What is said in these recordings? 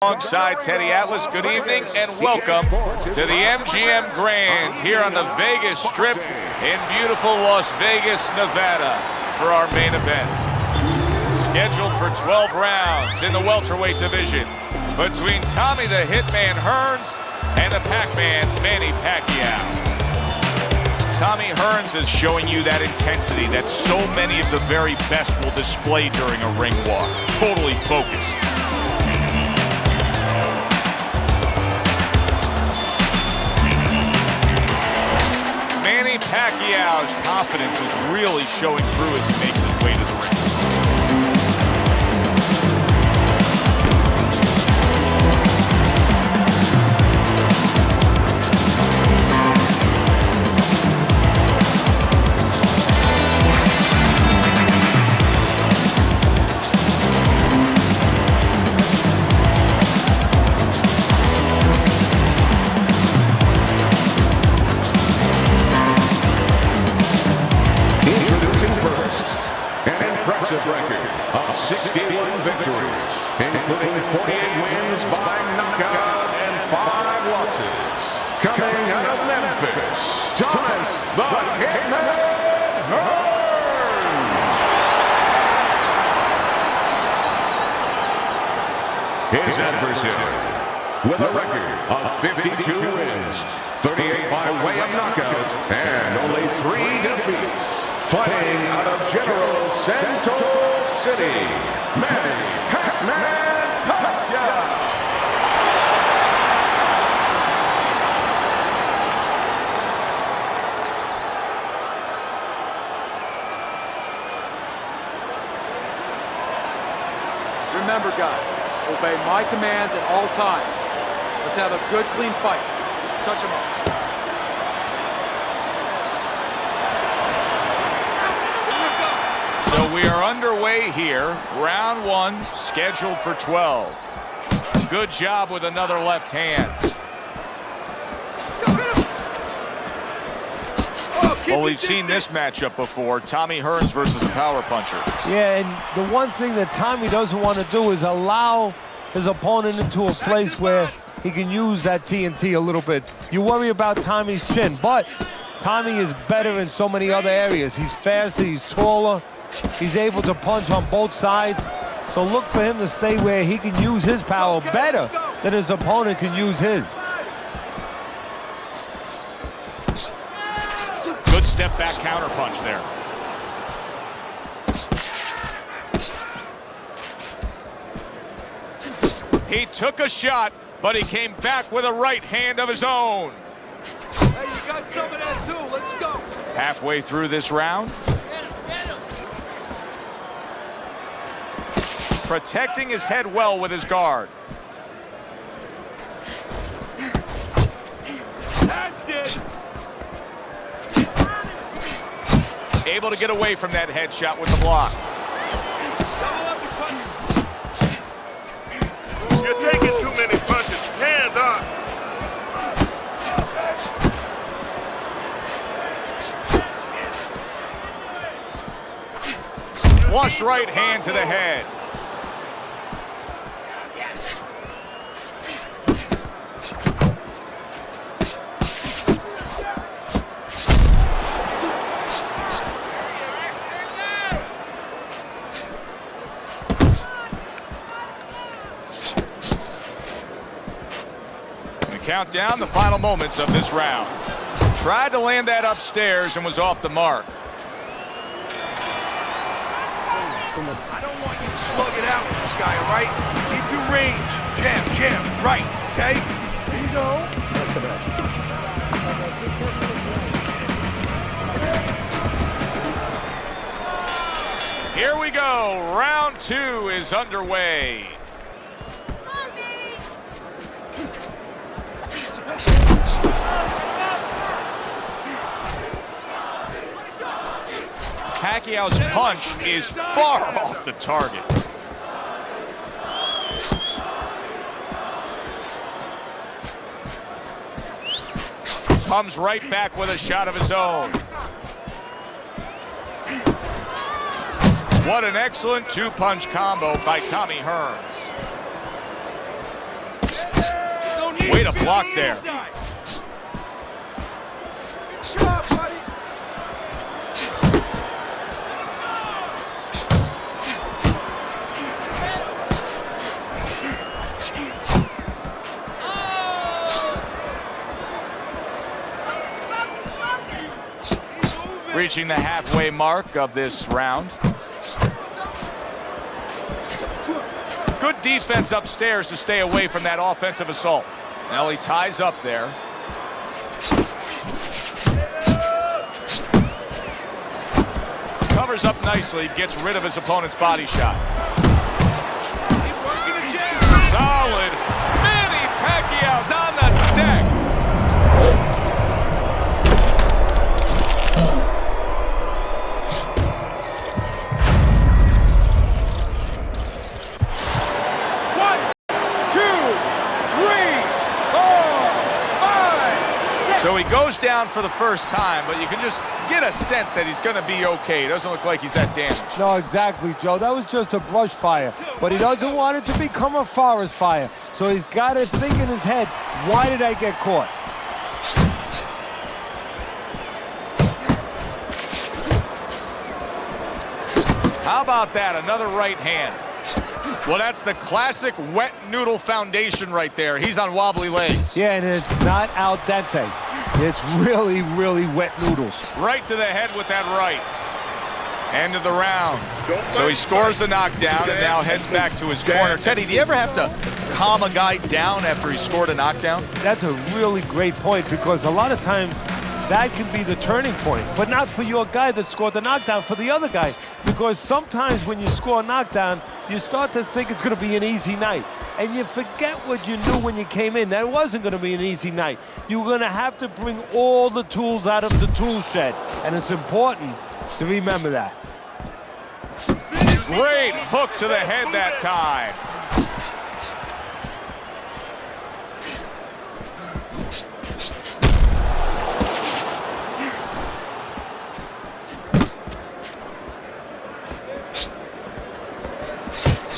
Alongside Teddy Atlas, good evening and welcome to the MGM Grand here on the Vegas Strip in beautiful Las Vegas, Nevada for our main event. Scheduled for 12 rounds in the welterweight division between Tommy the Hitman Hearns and the Pac-Man Manny Pacquiao. Tommy Hearns is showing you that intensity that so many of the very best will display during a ring walk. Totally focused. Manny Pacquiao's confidence is really showing through as he makes his way to the ring. Record of 61 victories, including 48 wins by knockout and 5 losses. Coming out of Memphis, Thomas the Hitman Hearns. His adversary, with a record of 52 wins, 38 by way of knockout, and only 3 defeats. Fighting out of General Santos City, Manny Pacquiao. Remember, guys, obey my commands at all times. Let's have a good, clean fight. Touch him up. So we are underway here. Round 1 scheduled for 12. Good job with another left hand. Well, we've seen this matchup before. Tommy Hearns versus a power puncher. Yeah, and the one thing that Tommy doesn't want to do is allow his opponent into a place where he can use that TNT a little bit. You worry about Tommy's chin, but Tommy is better in so many other areas. He's faster, he's taller. He's able to punch on both sides. So look for him to stay where he can use his power better than his opponent can use his. Good step back counter punch there. He took a shot, but he came back with a right hand of his own. Hey, you got some of that too. Let's go. Halfway through this round. Protecting his head well with his guard. That's it. Able to get away from that headshot with the block. You're taking too many punches. Hands up. Flush right hand to the head. Count down the final moments of this round. Tried to land that upstairs and was off the mark. I don't want you to slug it out with this guy, all right? Keep your range. Jam, right, okay? Here you go. Here we go. Round 2 is underway. Pacquiao's punch is far off the target. Comes right back with a shot of his own. What an excellent two-punch combo by Tommy Hearns. Way to block there. Reaching the halfway mark of this round. Good defense upstairs to stay away from that offensive assault. Now he ties up there. Covers up nicely, gets rid of his opponent's body shot. Solid. Manny Pacquiao's on the deck. So he goes down for the first time, but you can just get a sense that he's going to be okay. It doesn't look like he's that damaged. No, exactly, Joe. That was just a brush fire. But he doesn't want it to become a forest fire. So he's got to think in his head, why did I get caught? How about that? Another right hand. Well, that's the classic wet noodle foundation right there. He's on wobbly legs. Yeah, and it's not al dente. It's really, really wet noodles. Right to the head with that right. End of the round. So he scores the knockdown and now heads back to his corner. Teddy, do you ever have to calm a guy down after he scored a knockdown? That's a really great point, because a lot of times that can be the turning point, but not for your guy that scored the knockdown, for the other guy. Because sometimes when you score a knockdown, you start to think it's going to be an easy night. And you forget what you knew when you came in. That it wasn't going to be an easy night. You were going to have to bring all the tools out of the tool shed. And it's important to remember that. Great hook to the head that time.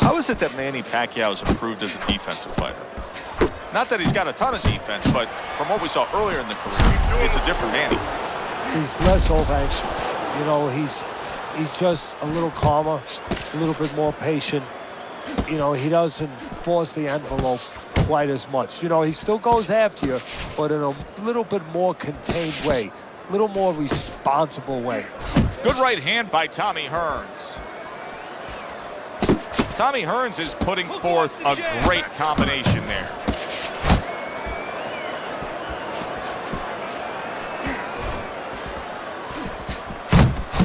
How is it that Manny Pacquiao has improved as a defensive fighter? Not that he's got a ton of defense, but from what we saw earlier in the career, it's a different Manny. He's less over-anxious. You know, he's just a little calmer, a little bit more patient. You know, he doesn't force the envelope quite as much. You know, he still goes after you, but in a little bit more contained way, a little more responsible way. Good right hand by Tommy Hearns. Tommy Hearns is putting forth a great combination there.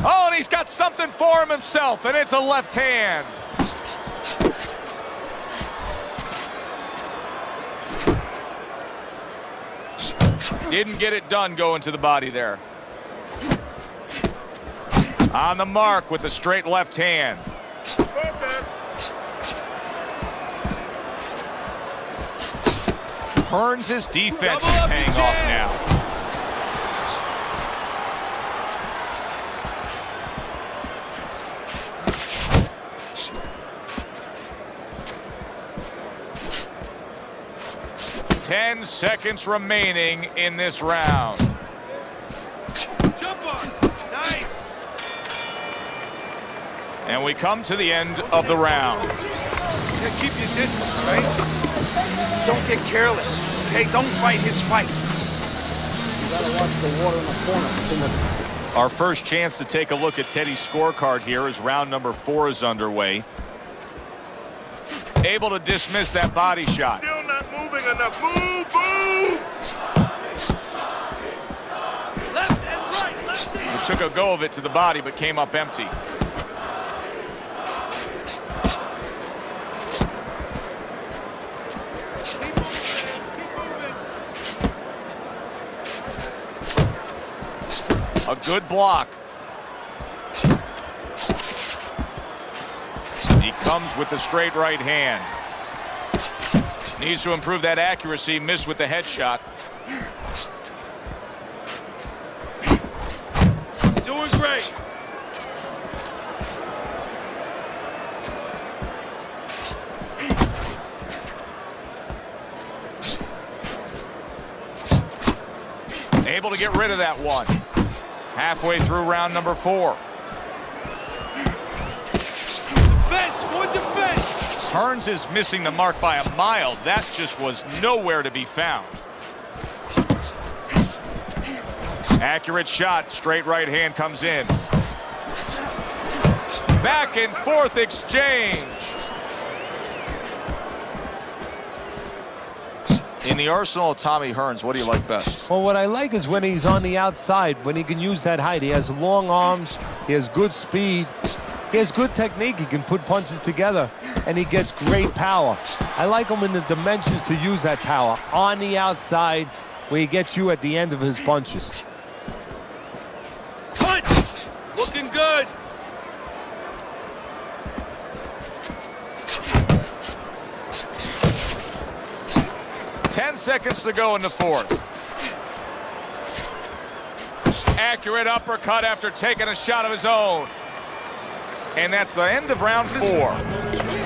Oh, and he's got something for him himself, and it's a left hand. Didn't get it done going to the body there. On the mark with the straight left hand. Hearns' defense is paying off now. Ten seconds remaining in this round. Jump on. Nice. And we come to the end of the round. Yeah, keep your distance, right? Don't get careless, okay? Don't fight his fight. You gotta watch the water in the corner. Our first chance to take a look at Teddy's scorecard here as round number 4 is underway. Able to dismiss that body shot. Still not moving enough. Move, move! Left and right, left and right. He took a go of it to the body, but came up empty. A good block. He comes with the straight right hand. Needs to improve that accuracy. Missed with the headshot. Doing great. Able to get rid of that one. Halfway through round number 4. Defense, more defense. Hearns is missing the mark by a mile. That just was nowhere to be found. Accurate shot. Straight right hand comes in. Back and forth exchange. In the arsenal of Tommy Hearns, what do you like best? Well, what I like is when he's on the outside, when he can use that height. He has long arms, he has good speed, he has good technique. He can put punches together, and he gets great power. I like him in the dimensions to use that power on the outside, where he gets you at the end of his punches. Punch! Looking good. Ten seconds to go in the 4th. Accurate uppercut after taking a shot of his own. And that's the end of round 4.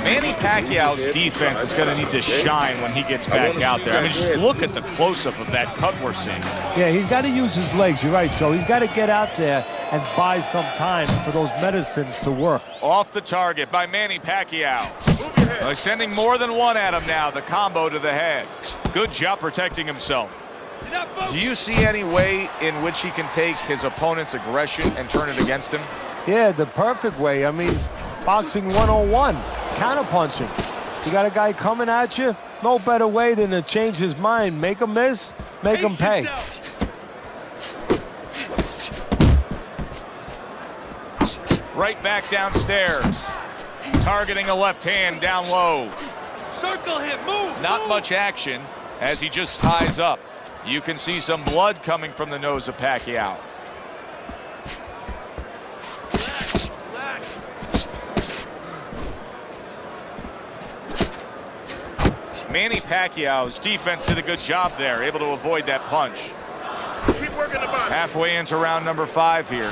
Manny Pacquiao's defense is going to need to shine when he gets back out there. I mean, just look at the close-up of that cut we're seeing. Yeah, he's got to use his legs. You're right, Joe. He's got to get out there and buy some time for those medicines to work. Off the target by Manny Pacquiao. They're sending more than one at him now. The combo to the head. Good job protecting himself. Do you see any way in which he can take his opponent's aggression and turn it against him? Yeah, the perfect way. I mean, boxing 101, counterpunching. You got a guy coming at you, no better way than to change his mind. Make him miss, make him pay. Right back downstairs. Targeting a left hand down low. Circle him, move, Not much action as he just ties up. You can see some blood coming from the nose of Pacquiao. Relax. Manny Pacquiao's defense did a good job there, able to avoid that punch. Keep working the body. Halfway into round number 5 here.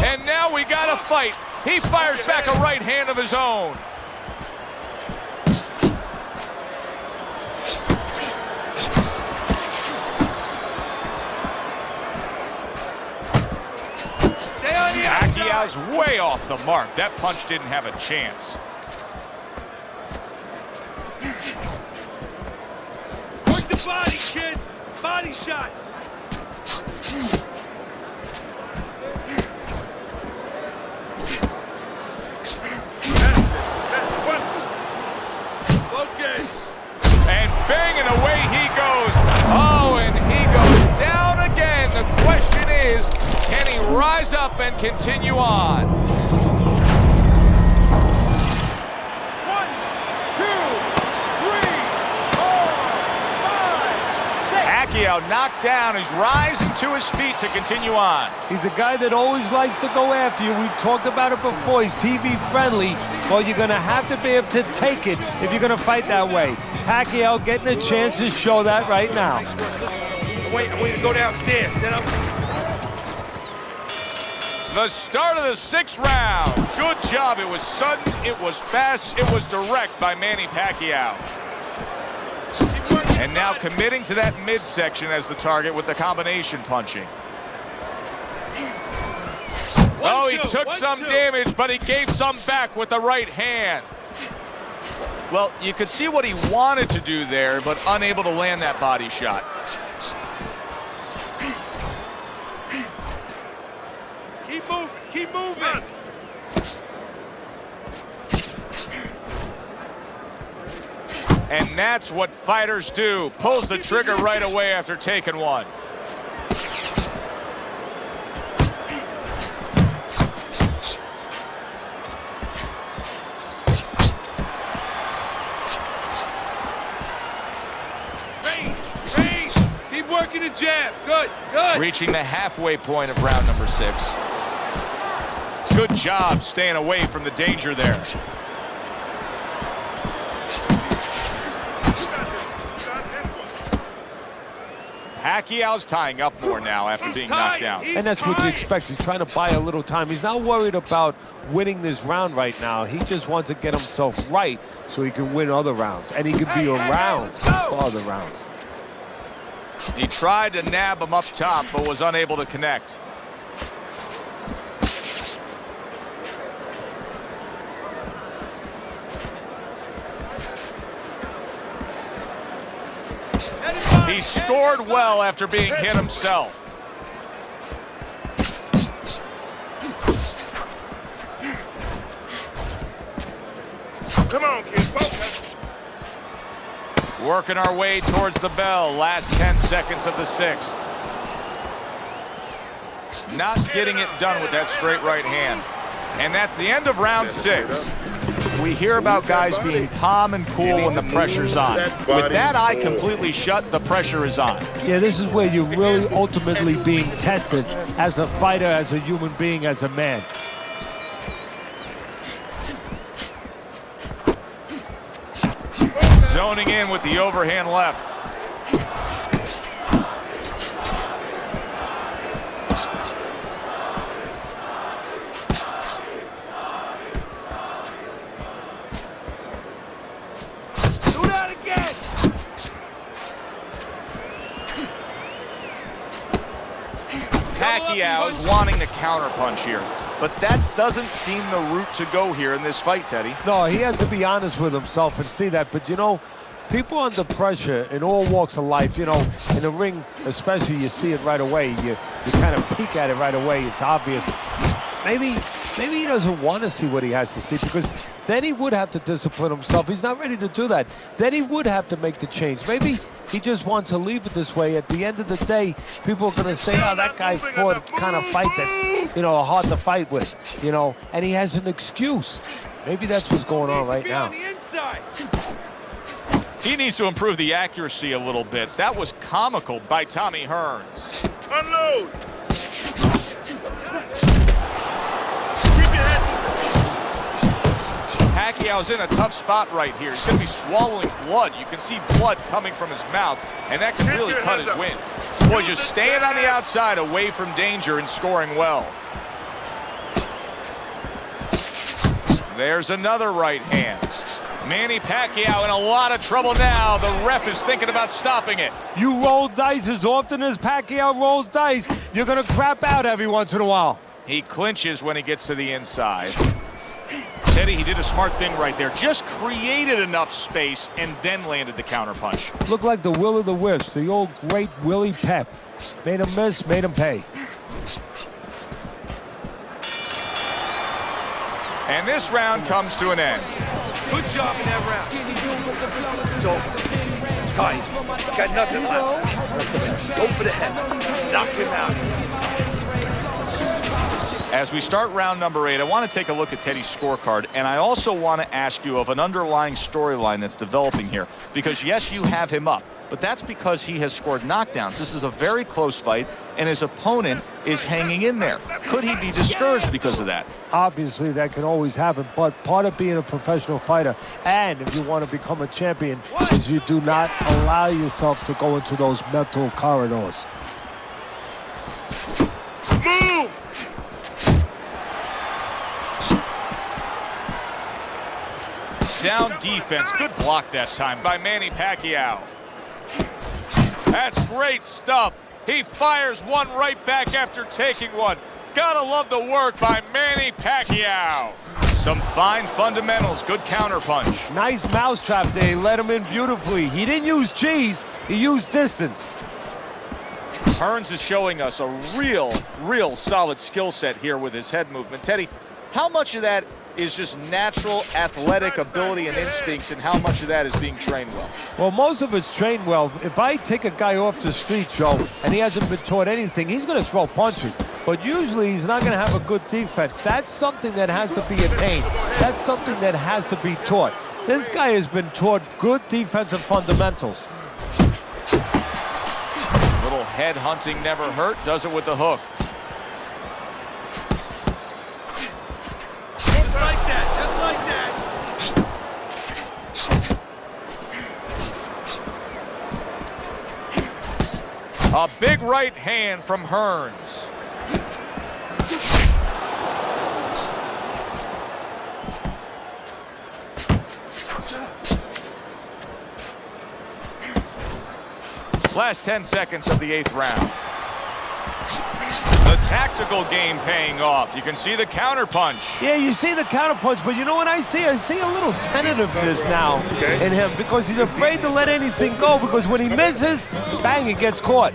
And now we got a fight. He fires back a right hand of his own. Stay on the outside. Pacquiao's way off the mark. That punch didn't have a chance. Work the body, kid. Body shots. Focus. And banging away he goes. Oh, and he goes down again. The question is, can he rise up and continue on? 1, 2, 3, 4, 5, 6. Pacquiao knocked down. He's rising to his feet to continue on. He's a guy that always likes to go after you. We've talked about it before. He's TV friendly. Well, you're going to have to be able to take it if you're going to fight that way. Pacquiao getting a chance to show that right now. Wait, go downstairs. Stand up. The start of the 6th round. Good job. It was sudden, it was fast, it was direct by Manny Pacquiao. And now committing to that midsection as the target with the combination punching. Oh, he took some damage, but he gave some back with the right hand. Well, you could see what he wanted to do there, but unable to land that body shot. Keep moving. Keep moving. And that's what fighters do. Pulls the trigger right away after taking one. Range. Keep working the jab. Good. Reaching the halfway point of round number 6. Good job staying away from the danger there. Pacquiao's tying up more now after being knocked down. And that's what you expect. He's trying to buy a little time. He's not worried about winning this round right now. He just wants to get himself right so he can win other rounds. And he can be around for other rounds. He tried to nab him up top, but was unable to connect. He scored well after being hit himself. Come on, kid, focus. Working our way towards the bell. Last 10 seconds of the 6th. Not getting it done with that straight right hand. And that's the end of round 6. We hear about guys being calm and cool when the pressure's on. With that eye completely shut, the pressure is on. Yeah, this is where you're really ultimately being tested as a fighter, as a human being, as a man. Zoning in with the overhand left. Pacquiao's wanting to counterpunch here, but that doesn't seem the route to go here in this fight, Teddy. No, he has to be honest with himself and see that. But, you know, people under pressure in all walks of life, you know, in the ring especially, you see it right away. You kind of peek at it right away. It's obvious. Maybe he doesn't want to see what he has to see, because then he would have to discipline himself. He's not ready to do that. Then he would have to make the change. Maybe he just wants to leave it this way. At the end of the day, people are going to say, oh, that guy fought a kind of fight that, you know, hard to fight with, you know, and he has an excuse. Maybe that's what's going on right now. He needs to improve the accuracy a little bit. That was comical by Tommy Hearns. Unload. Pacquiao's in a tough spot right here. He's going to be swallowing blood. You can see blood coming from his mouth, and that can really cut his wind. Boy, just staying on the outside, away from danger, and scoring well. There's another right hand. Manny Pacquiao in a lot of trouble now. The ref is thinking about stopping it. You roll dice as often as Pacquiao rolls dice, you're going to crap out every once in a while. He clinches when he gets to the inside. Teddy, he did a smart thing right there. Just created enough space and then landed the counterpunch. Looked like the will of the wisps, the old great Willie Pep. Made him miss, made him pay. And this round comes to an end. Good job in that round. It's over. It's tight. He's got nothing left. Go for the head. Knock him out. As we start round number 8, I want to take a look at Teddy's scorecard, and I also want to ask you of an underlying storyline that's developing here. Because, yes, you have him up, but that's because he has scored knockdowns. This is a very close fight, and his opponent is hanging in there. Could he be discouraged because of that? Obviously, that can always happen, but part of being a professional fighter, and if you want to become a champion, is you do not allow yourself to go into those mental corridors. Move! Sound defense. Good block that time by Manny Pacquiao. That's great stuff. He fires one right back after taking one. Gotta love the work by Manny Pacquiao. Some fine fundamentals. Good counterpunch. Nice mousetrap there. He let him in beautifully. He didn't use cheese. He used distance. Hearns is showing us a real solid skill set here with his head movement. Teddy, how much of that is just natural athletic ability and instincts, and how much of that is being trained well? Well, most of it's trained well. If I take a guy off the street, Joe, and he hasn't been taught anything, he's going to throw punches. But usually he's not going to have a good defense. That's something that has to be attained. That's something that has to be taught. This guy has been taught good defensive fundamentals. Little head hunting never hurt. Does it with the hook. Just like that, just like that. A big right hand from Hearns. Last 10 seconds of the 8th round. The tactical game paying off. You can see the counter punch. Yeah, you see the counter punch, but you know what I see? I see a little tentativeness now in him because he's afraid to let anything go because when he misses, bang, he gets caught.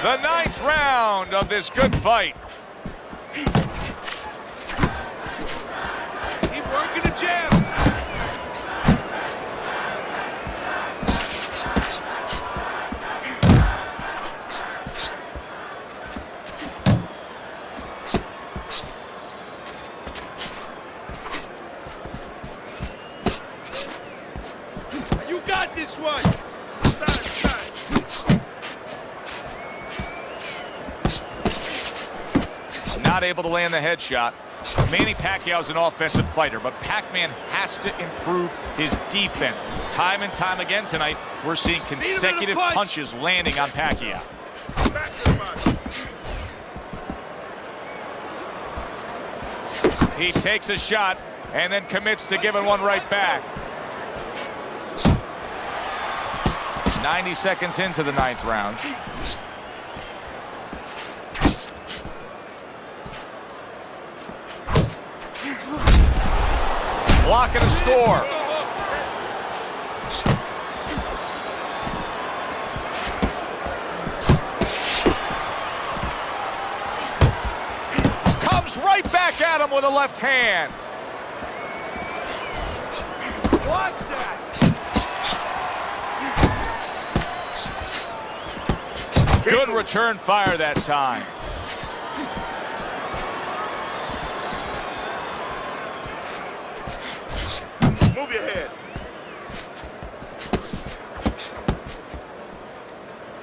The 9th round of this good fight. Keep working the jab. You got this one. Not able to land the headshot. Manny Pacquiao is an offensive fighter, but Pac-Man has to improve his defense. Time and time again tonight, we're seeing consecutive punches landing on Pacquiao. He takes a shot and then commits to giving one right back. 90 seconds into the 9th round. Blocking a score. Comes right back at him with a left hand. Watch that. Good return fire that time. Move your head.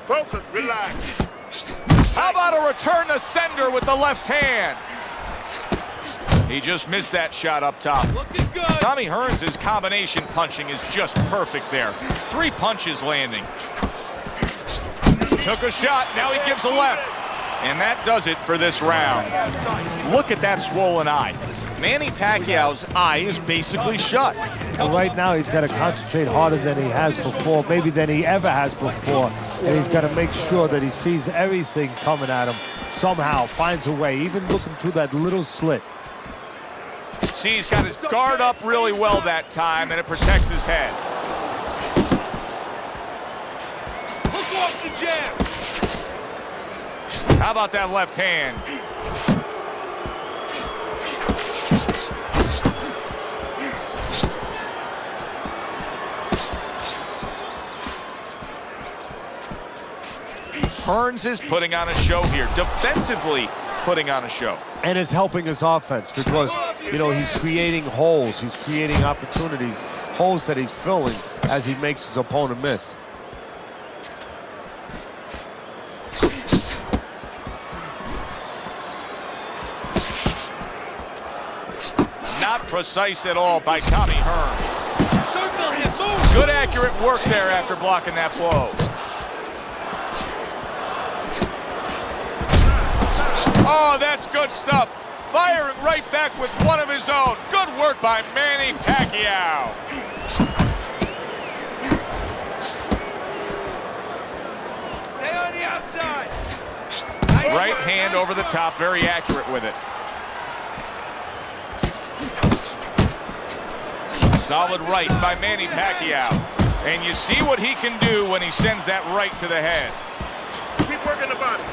Focus, relax. How about a return to sender with the left hand? He just missed that shot up top. Looking good. Tommy Hearns' combination punching is just perfect there. 3 punches landing. Took a shot, now he gives a left. And that does it for this round. Look at that swollen eye. Manny Pacquiao's eye is basically shut. And right now, he's got to concentrate harder than he has before, maybe than he ever has before. And he's got to make sure that he sees everything coming at him somehow, finds a way, even looking through that little slit. See, he's got his guard up really well that time, and it protects his head. Hook off the jab. How about that left hand? Hearns is putting on a show here, defensively putting on a show. And it's helping his offense because, you know, he's creating holes, he's creating opportunities, holes that he's filling as he makes his opponent miss. Not precise at all by Tommy Hearns. Circle him. Move. Good accurate work there after blocking that blow. Oh, that's good stuff. Firing right back with one of his own. Good work by Manny Pacquiao. Stay on the outside. Right hand over the top, very accurate with it. Solid right by Manny Pacquiao. And you see what he can do when he sends that right to the head. Keep working the body.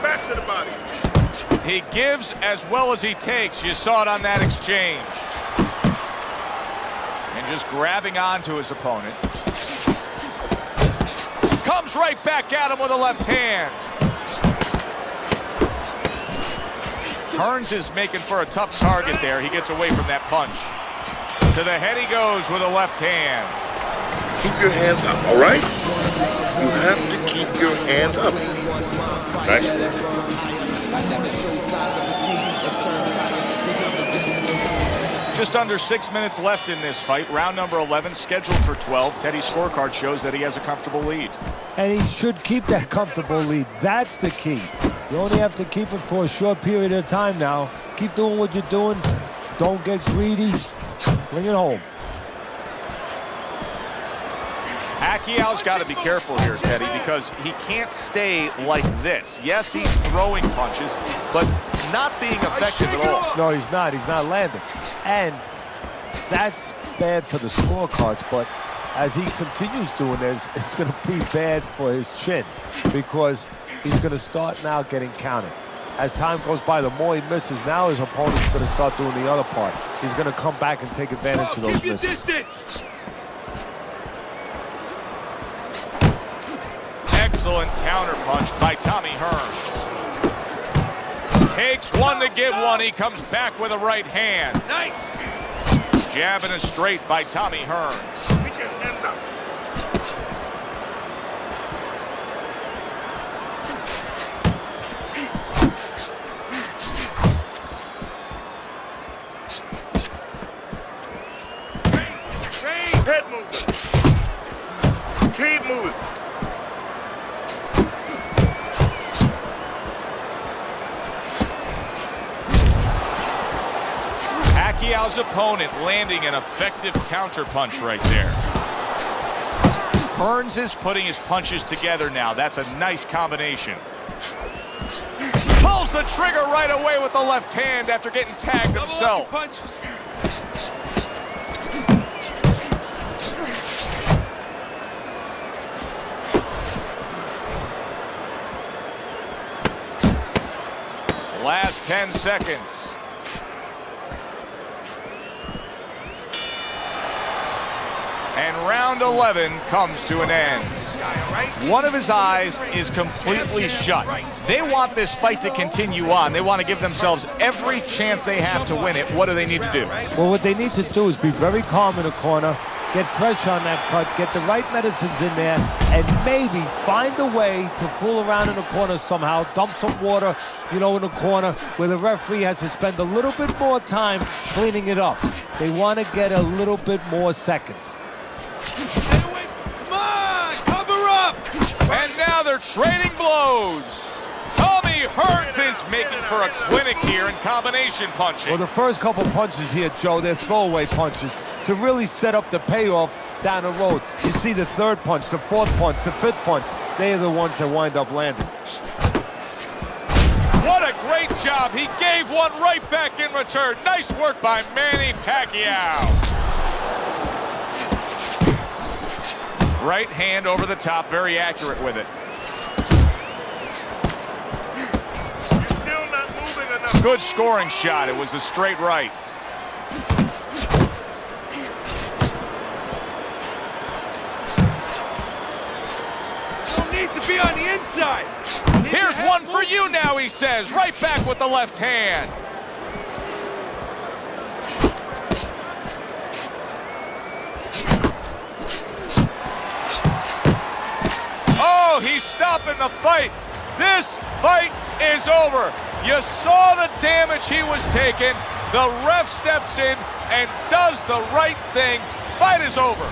Back to the body. He gives as well as he takes. You saw it on that exchange. And just grabbing onto his opponent. Comes right back at him with a left hand. Hearns is making for a tough target there. He gets away from that punch. To the head he goes with a left hand. Keep your hands up, all right? You have to keep your hands up. Just under 6 minutes left in this fight. Round number 11, scheduled for 12. Teddy's scorecard shows that he has a comfortable lead. And he should keep that comfortable lead. That's the key. You only have to keep it for a short period of time now. Keep doing what you're doing. Don't get greedy. Bring it home. Pacquiao's got to be careful here, Teddy, because he can't stay like this. Yes, he's throwing punches, but not being effective at all. No, he's not. He's not landing. And that's bad for the scorecards, but as he continues doing this, it's going to be bad for his chin because he's going to start now getting counted. As time goes by, the more he misses, now his opponent's going to start doing the other part. He's going to come back and take advantage of those Keep your misses. distance. Excellent counterpunch by Tommy Hearns. Takes one to give one. He comes back with a right hand. Nice. Jab and a straight by Tommy Hearns. Put your hands up. Head movement. Keep moving. Pacquiao's opponent landing an effective counterpunch right there. Hearns is putting his punches together now. That's a nice combination. Pulls the trigger right away with the left hand after getting tagged himself. Punches. Last 10 seconds. And round 11 comes to an end. One of his eyes is completely shut. They want this fight to continue on. They want to give themselves every chance they have to win it. What do they need to do? Well, what they need to do is be very calm in the corner, get pressure on that cut, get the right medicines in there, and maybe find a way to fool around in the corner somehow, dump some water, you know, in the corner where the referee has to spend a little bit more time cleaning it up. They want to get a little bit more seconds. Come on, cover up. And now they're trading blows. Tommy Hearns is making for a clinic here in combination punching. Well, the first couple punches here, Joe, they're throwaway punches to really set up the payoff down the road. You see the third punch, the fourth punch, the fifth punch, they are the ones that wind up landing. What a great job. He gave one right back in return. Nice work by Manny Pacquiao. Right hand over the top, very accurate with it. You're still not moving enough. Good scoring shot. It was a straight right. Don't need to be on the inside. Here's one for you now, he says. Right back with the left hand. Oh, he's stopping the fight. This fight is over. You saw the damage he was taking. The ref steps in and does the right thing. Fight is over.